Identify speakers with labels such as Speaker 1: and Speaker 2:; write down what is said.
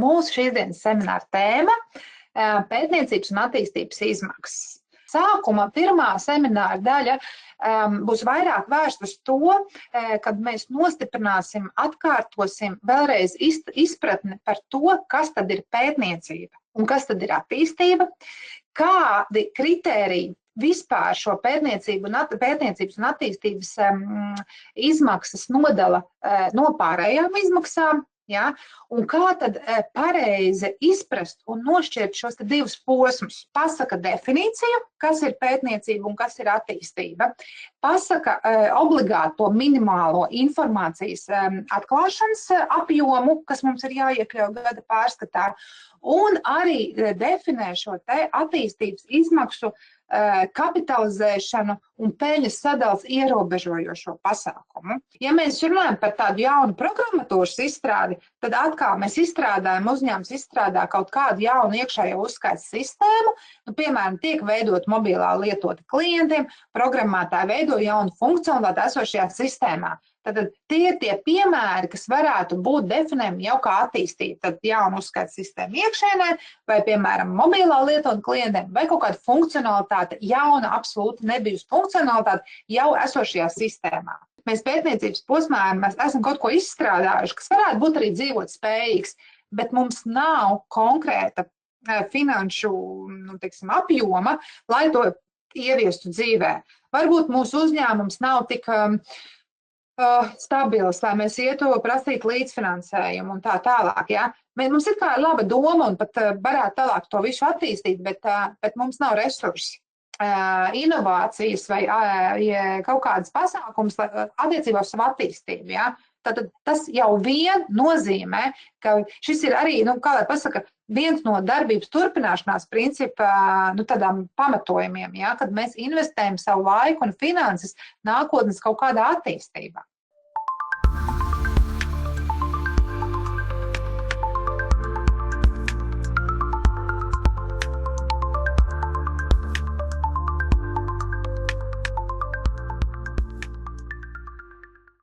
Speaker 1: Mūsu šīsdienas semināra tēma – pētniecības un attīstības izmaksas. Sākuma pirmā semināra daļa būs vairāk vērsta uz to, kad mēs nostiprināsim, atkārtosim vēlreiz izpratni par to, kas tad ir pētniecība un kas tad ir attīstība, kādi kritēriji vispār šo pētniecības un attīstības izmaksas nodala no pārējām izmaksām. Ja? Un kā tad pareizi izprast un nošķirt šos divus posmus? Pasaka definīciju, kas ir pētniecība un kas ir attīstība. Pasaka obligāto minimālo informācijas atklāšanas apjomu, kas mums ir jāiekļauj gada pārskatā, un arī definē šo te attīstības izmaksu kapitalizēšanu un peļņas sadalas ierobežojošo pasākumu. Ja mēs runājam par tādu jaunu programmatūras izstrādi, tad atkal mēs izstrādājam, uzņēmums izstrādā kaut kādu jaunu iekšējo uzskaites sistēmu, piemēram, tiek veidot mobilā lietota klientiem, programmētāji veido jaunu funkcionalitāti esošajā sistēmā. Tad tie ir tie piemēri, kas varētu būt definējami jau kā attīstīt tad jaunu uzskaites sistēmu iekšēnē, vai, piemēram, mobilā lietota klientiem, vai kaut kāda funkcionalitāte, jauna, absolūti nebijusi funkcionalitāte jau esošajā sistēmā. Mēs pētniecības posmā mēs esam kaut ko izstrādājuši, kas varētu būt arī dzīvot spējīgs, bet mums nav konkrēta finanšu apjoma, lai to ieviestu dzīvē. Varbūt mūsu uzņēmums nav tik stabils, lai mēs ietu prasīt līdzfinansējumu un tā tālāk. Ja? Mums ir kā laba doma un pat varētu tālāk to visu attīstīt, bet mums nav resursi, inovācijas vai kaut kādas pasākums attiecībā uz savu attīstību. Ja? Tātad tas jau vien nozīmē, ka šis ir arī, kā lai pasaka, viens no darbības turpināšanās principa tādām pamatojumiem, ja, kad mēs investējam savu laiku un finanses nākotnes kaut kādā attīstībā.